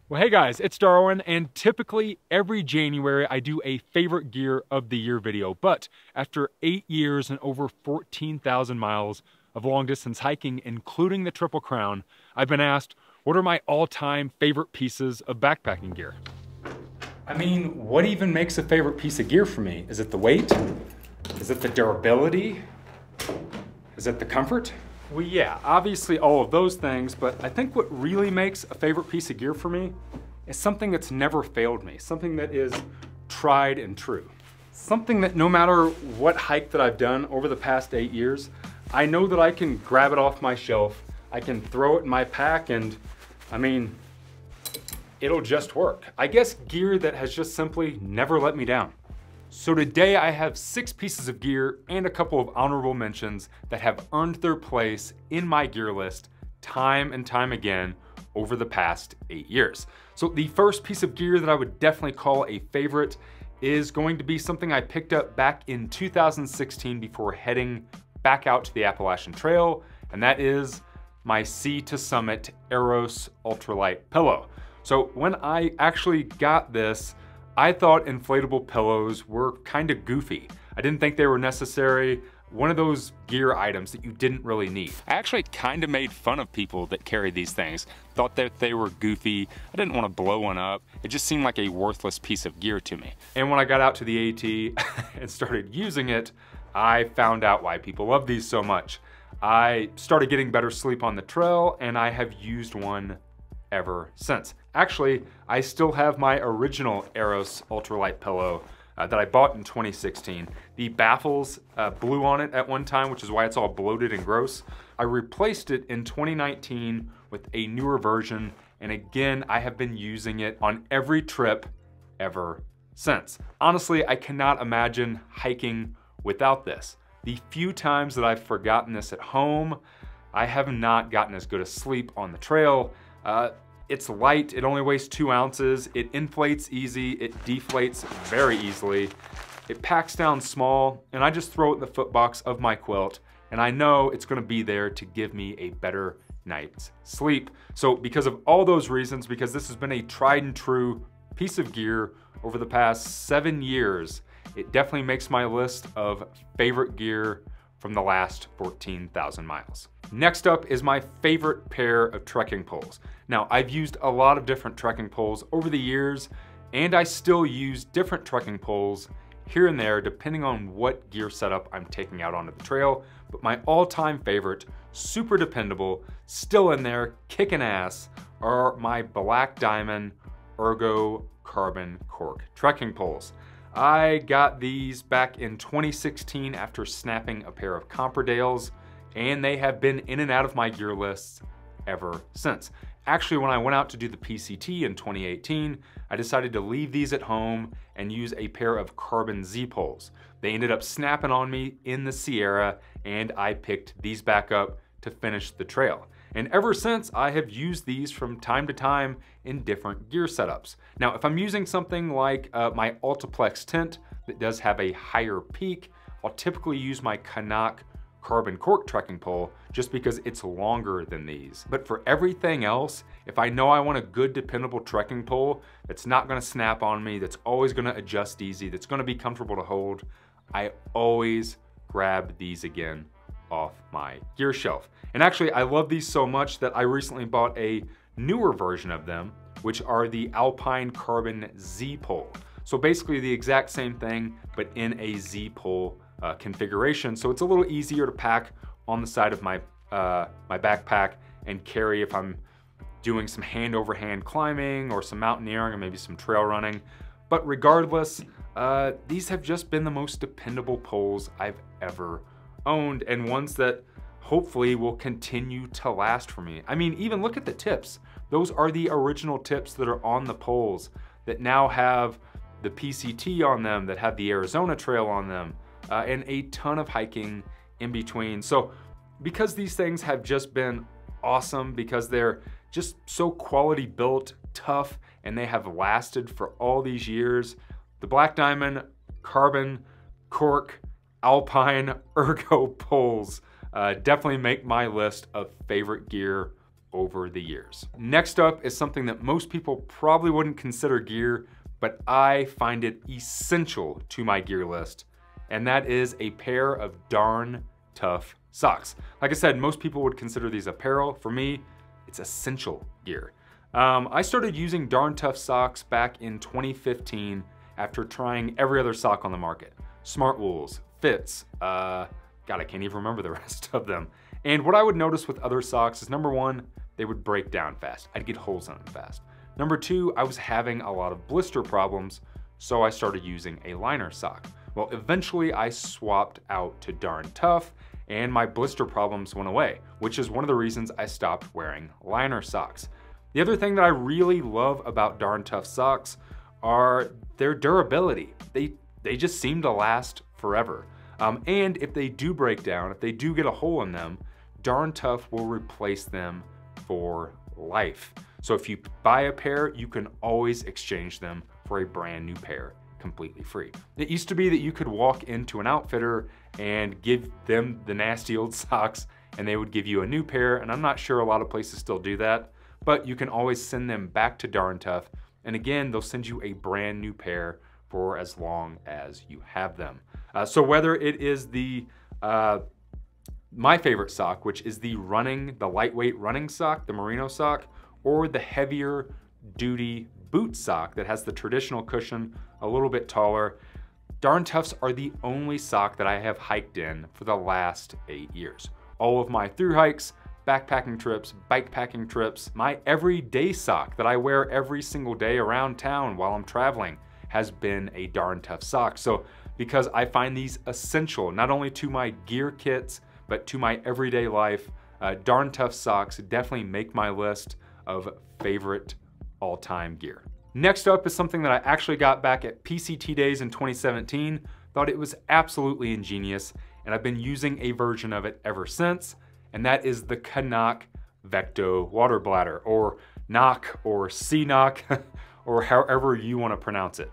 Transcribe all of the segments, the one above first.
Well, hey guys, it's Darwin, and typically every January I do a favorite gear of the year video, but after 8 years and over 14,000 miles of long distance hiking, including the Triple Crown, I've been asked, what are my all-time favorite pieces of backpacking gear? I mean, what even makes a favorite piece of gear for me? Is it the weight? Is it the durability? Is it the comfort? Well, yeah, obviously all of those things, but I think what really makes a favorite piece of gear for me is something that's never failed me, something that is tried and true. Something that no matter what hike that I've done over the past 8 years, I know that I can grab it off my shelf, I can throw it in my pack, and I mean, it'll just work. I guess gear that has just simply never let me down. So today I have 6 pieces of gear and a couple of honorable mentions that have earned their place in my gear list time and time again over the past 8 years. So the first piece of gear that I would definitely call a favorite is going to be something I picked up back in 2016 before heading back out to the Appalachian Trail, and that is my Sea to Summit Eros Ultralight Pillow. So when I actually got this, I thought inflatable pillows were kind of goofy. I didn't think they were necessary. One of those gear items that you didn't really need. I actually kind of made fun of people that carry these things. Thought that they were goofy. I didn't want to blow one up. It just seemed like a worthless piece of gear to me. And when I got out to the AT and started using it, I found out why people love these so much. I started getting better sleep on the trail, and I have used one ever since. Actually, I still have my original Eros Ultralight pillow that I bought in 2016. The baffles blew on it at one time, which is why it's all bloated and gross. I replaced it in 2019 with a newer version, and again, I have been using it on every trip ever since. Honestly, I cannot imagine hiking without this. The few times that I've forgotten this at home, I have not gotten as good a sleep on the trail. It's light, it only weighs 2 ounces, it inflates easy, it deflates very easily, it packs down small, and I just throw it in the footbox of my quilt, and I know it's gonna be there to give me a better night's sleep. So because of all those reasons, because this has been a tried and true piece of gear over the past 7 years, it definitely makes my list of favorite gear from the last 14,000 miles. Next up is my favorite pair of trekking poles. Now, I've used a lot of different trekking poles over the years, and I still use different trekking poles here and there depending on what gear setup I'm taking out onto the trail. But my all-time favorite, super dependable, still in there, kicking ass, are my Black Diamond Ergo Carbon Cork trekking poles. I got these back in 2016 after snapping a pair of Comperdales, and they have been in and out of my gear lists ever since. Actually, when I went out to do the PCT in 2018, I decided to leave these at home and use a pair of Carbon Z poles. They ended up snapping on me in the Sierra, and I picked these back up to finish the trail. And ever since, I have used these from time to time in different gear setups. Now, if I'm using something like my Altiplex tent that does have a higher peak, I'll typically use my Kanak Carbon Cork trekking pole just because it's longer than these. But for everything else, if I know I want a good dependable trekking pole that's not gonna snap on me, that's always gonna adjust easy, that's gonna be comfortable to hold, I always grab these again off my gear shelf. And actually, I love these so much that I recently bought a newer version of them, which are the Alpine Carbon Z pole. So basically the exact same thing, but in a Z pole configuration. So it's a little easier to pack on the side of my backpack and carry if I'm doing some hand-over-hand climbing or some mountaineering or maybe some trail running. But regardless, these have just been the most dependable poles I've ever owned, and ones that hopefully will continue to last for me. I mean, even look at the tips. Those are the original tips that are on the poles that now have the PCT on them, that have the Arizona Trail on them, and a ton of hiking in between. So because these things have just been awesome, because they're just so quality built, tough, and they have lasted for all these years, the Black Diamond Carbon Cork Alpine Ergo poles definitely make my list of favorite gear over the years. Next up is something that most people probably wouldn't consider gear, but I find it essential to my gear list, and that is a pair of darn tough socks. Like I said, most people would consider these apparel. For me, it's essential gear. I started using darn tough socks back in 2015 after trying every other sock on the market. Smartwools, Fits, God, I can't even remember the rest of them. And what I would notice with other socks is, number one, they would break down fast. I'd get holes in them fast. Number two, I was having a lot of blister problems, so I started using a liner sock. Well, eventually I swapped out to darn tough, and my blister problems went away, which is one of the reasons I stopped wearing liner socks. The other thing that I really love about darn tough socks are their durability. They just seem to last forever. And if they do break down, if they do get a hole in them, darn tough will replace them for life. So if you buy a pair, you can always exchange them for a brand new pair completely free. It used to be that you could walk into an outfitter and give them the nasty old socks and they would give you a new pair, and I'm not sure a lot of places still do that, but you can always send them back to darn tough, and again, they'll send you a brand new pair for as long as you have them. So whether it is the my favorite sock, which is the lightweight running sock, the merino sock, or the heavier duty boot sock that has the traditional cushion, a little bit taller, darn toughs are the only sock that I have hiked in for the last 8 years. All of my through hikes, backpacking trips, bike packing trips, my everyday sock that I wear every single day around town while I'm traveling has been a darn tough sock. So because I find these essential, not only to my gear kits, but to my everyday life, darn tough socks definitely make my list of favorite all-time gear. Next up is something that I actually got back at PCT Days in 2017. Thought it was absolutely ingenious, and I've been using a version of it ever since, and that is the Kanak Vecto water bladder, or knock, or C-knock, or however you want to pronounce it.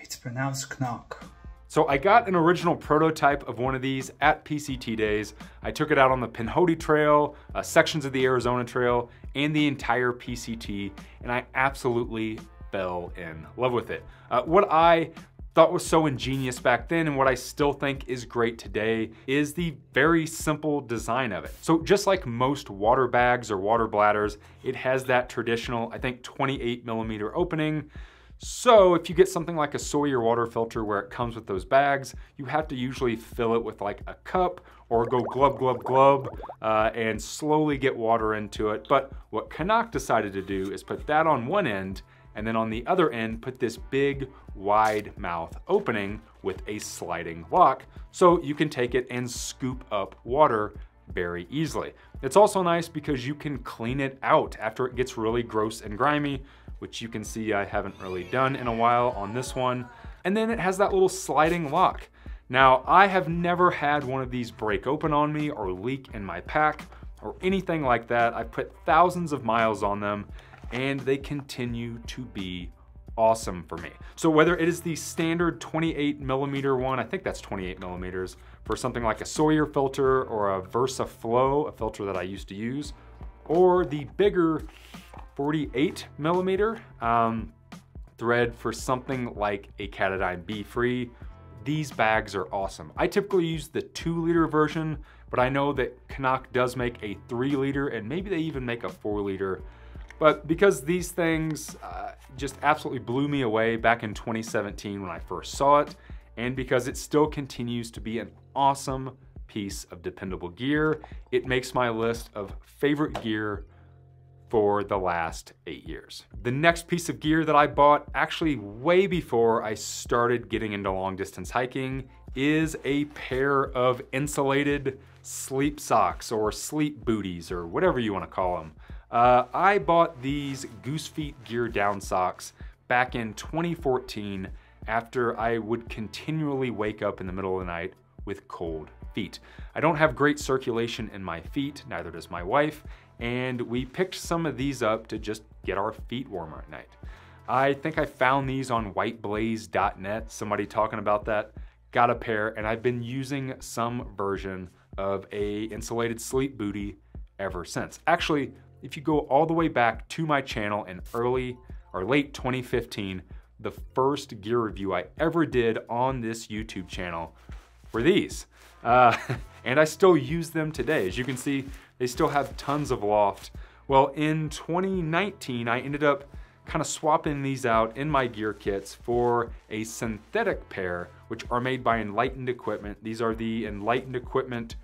It's pronounced knock. So I got an original prototype of one of these at PCT Days. I took it out on the Pinhoti Trail, sections of the Arizona Trail, and the entire PCT, and I absolutely fell in love with it. What I thought was so ingenious back then, and what I still think is great today, is the very simple design of it. So just like most water bags or water bladders, it has that traditional, I think, 28mm opening. So if you get something like a Sawyer water filter where it comes with those bags, you have to usually fill it with like a cup or go glub, glub, glub, and slowly get water into it. But what Kanak decided to do is put that on one end, and then on the other end, put this big wide mouth opening with a sliding lock, so you can take it and scoop up water very easily. It's also nice because you can clean it out after it gets really gross and grimy, which you can see I haven't really done in a while on this one. And then it has that little sliding lock. Now, I have never had one of these break open on me or leak in my pack or anything like that. I've put thousands of miles on them, and they continue to be awesome for me. So whether it is the standard 28mm one, I think that's 28mm, for something like a Sawyer filter or a Versa Flow, a filter that I used to use, or the bigger 48mm thread for something like a Katadyn Be Free, these bags are awesome. I typically use the 2-liter version, but I know that Kanak does make a 3-liter, and maybe they even make a 4-liter. But because these things just absolutely blew me away back in 2017 when I first saw it, and because it still continues to be an awesome piece of dependable gear, it makes my list of favorite gear for the last 8 years. The next piece of gear that I bought, actually way before I started getting into long distance hiking, is a pair of insulated sleep socks or sleep booties or whatever you want to call them. I bought these Goose Feet Gear Down socks back in 2014 after I would continually wake up in the middle of the night with cold feet. I don't have great circulation in my feet, neither does my wife, and we picked some of these up to just get our feet warmer at night. I think I found these on whiteblaze.net, somebody talking about that, got a pair, and I've been using some version of a insulated sleep booty ever since. Actually, if you go all the way back to my channel in early or late 2015, the first gear review I ever did on this YouTube channel were these. And I still use them today. As you can see, they still have tons of loft. Well, in 2019, I ended up kind of swapping these out in my gear kits for a synthetic pair, which are made by Enlightened equipment. These are the Enlightened equipment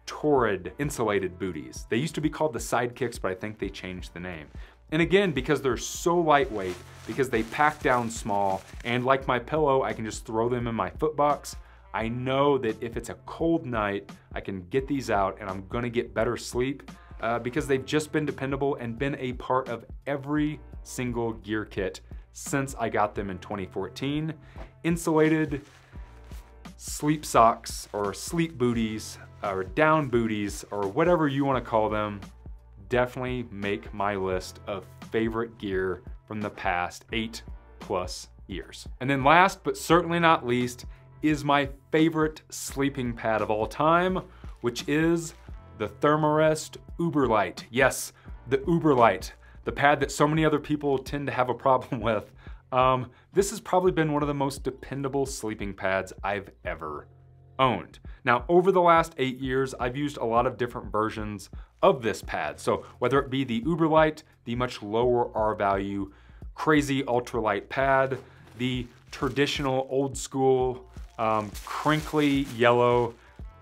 Torrid insulated booties. They used to be called the Sidekicks, but I think they changed the name. And again, because they're so lightweight, because they pack down small, and like my pillow, I can just throw them in my foot box, I know that if it's a cold night, I can get these out and I'm gonna get better sleep because they've just been dependable and been a part of every single gear kit since I got them in 2014. Insulated sleep socks or sleep booties or down booties or whatever you wanna call them definitely make my list of favorite gear from the past 8+ years. And then last but certainly not least is my favorite sleeping pad of all time, which is the Thermarest Uberlight. Yes, the Uberlight, the pad that so many other people tend to have a problem with. This has probably been one of the most dependable sleeping pads I've ever owned. Now, over the last 8 years, I've used a lot of different versions of this pad. So whether it be the Uberlight, the much lower R value, crazy ultralight pad, the traditional old school, crinkly yellow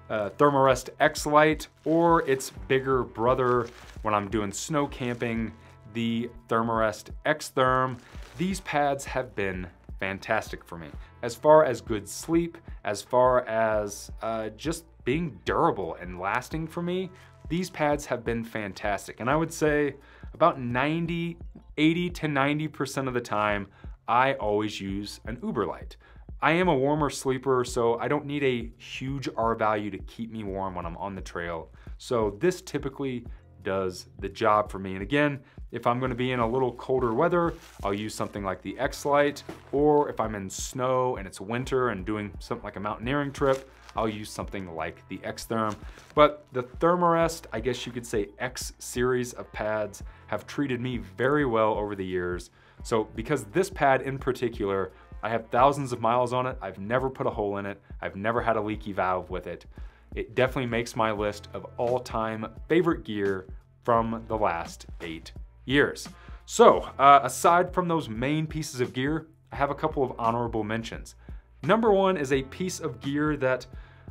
Thermarest X-Lite, or its bigger brother when I'm doing snow camping, the Thermarest X-Therm. These pads have been fantastic for me. As far as good sleep, as far as just being durable and lasting for me, these pads have been fantastic. And I would say about 80 to 90% of the time, I always use an Uberlight. I am a warmer sleeper, so I don't need a huge R value to keep me warm when I'm on the trail. So this typically does the job for me. And again, if I'm gonna be in a little colder weather, I'll use something like the X-Lite, or if I'm in snow and it's winter and doing something like a mountaineering trip, I'll use something like the X-Therm. But the Thermarest, I guess you could say X series of pads, have treated me very well over the years. So because this pad in particular, I have thousands of miles on it, I've never put a hole in it, I've never had a leaky valve with it. It definitely makes my list of all-time favorite gear from the last 8 years. So, aside from those main pieces of gear, I have a couple of honorable mentions. Number one is a piece of gear that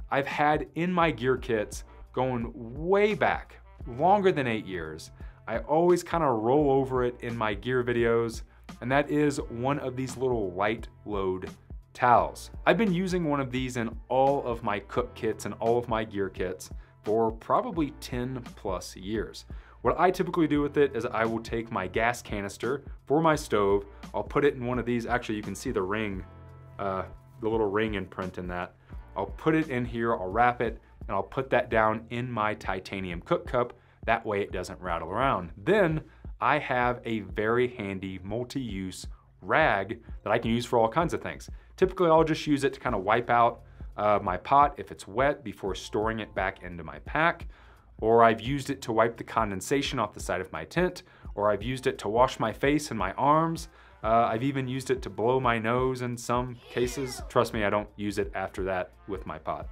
I've had in my gear kits going way back, longer than 8 years. I always kind of roll over it in my gear videos, and that is one of these little light load towels. I've been using one of these in all of my cook kits and all of my gear kits for probably 10+ years. What I typically do with it is I will take my gas canister for my stove, I'll put it in one of these, actually you can see the ring, the little ring imprint in that. I'll put it in here, I'll wrap it, and I'll put that down in my titanium cook cup, that way it doesn't rattle around. Then I have a very handy multi-use rag that I can use for all kinds of things. Typically, I'll just use it to kind of wipe out my pot if it's wet before storing it back into my pack, or I've used it to wipe the condensation off the side of my tent, or I've used it to wash my face and my arms. I've even used it to blow my nose in some cases. Trust me, I don't use it after that with my pot.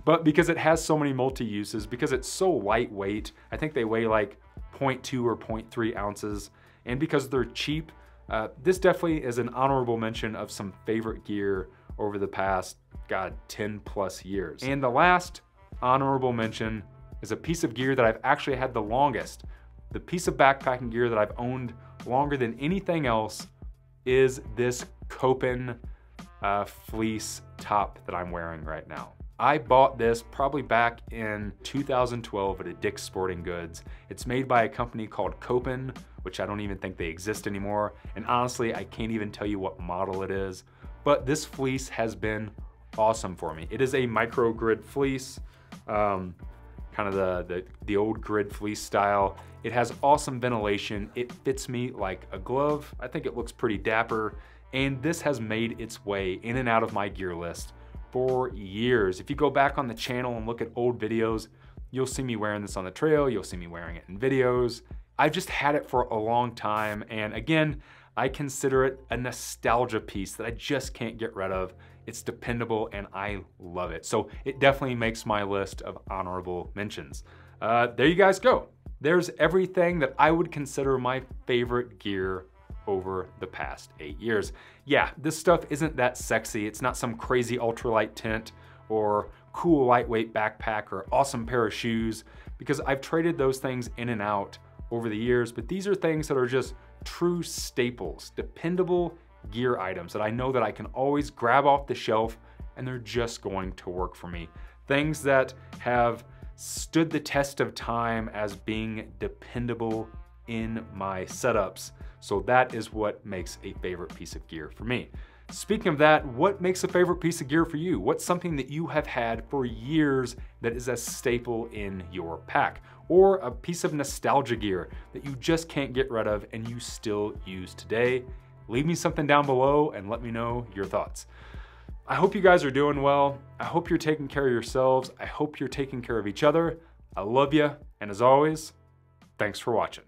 But because it has so many multi-uses, because it's so lightweight, I think they weigh like 0.2 or 0.3 ounces, and because they're cheap, this definitely is an honorable mention of some favorite gear over the past, 10+ years. And the last honorable mention is a piece of gear that I've actually had the longest. The piece of backpacking gear that I've owned longer than anything else is this Copen fleece top that I'm wearing right now. I bought this probably back in 2012 at a Dick's Sporting Goods. It's made by a company called Copen, which I don't even think they exist anymore. And honestly, I can't even tell you what model it is. But this fleece has been awesome for me. It is a micro grid fleece, kind of the old grid fleece style. It has awesome ventilation. It fits me like a glove. I think it looks pretty dapper. And this has made its way in and out of my gear list for years. If you go back on the channel and look at old videos, you'll see me wearing this on the trail, you'll see me wearing it in videos, I've just had it for a long time, and again, I consider it a nostalgia piece that I just can't get rid of. It's dependable and I love it. So it definitely makes my list of honorable mentions. There you guys go. There's everything that I would consider my favorite gear over the past 8 years. Yeah, this stuff isn't that sexy. It's not some crazy ultralight tint or cool lightweight backpack or awesome pair of shoes, because I've traded those things in and out over the years, but these are things that are just true staples, dependable gear items that I know that I can always grab off the shelf and they're just going to work for me. Things that have stood the test of time as being dependable in my setups. So that is what makes a favorite piece of gear for me. Speaking of that, what makes a favorite piece of gear for you? What's something that you have had for years that is a staple in your pack? Or a piece of nostalgia gear that you just can't get rid of and you still use today? Leave me something down below and let me know your thoughts. I hope you guys are doing well. I hope you're taking care of yourselves. I hope you're taking care of each other. I love you, and as always, thanks for watching.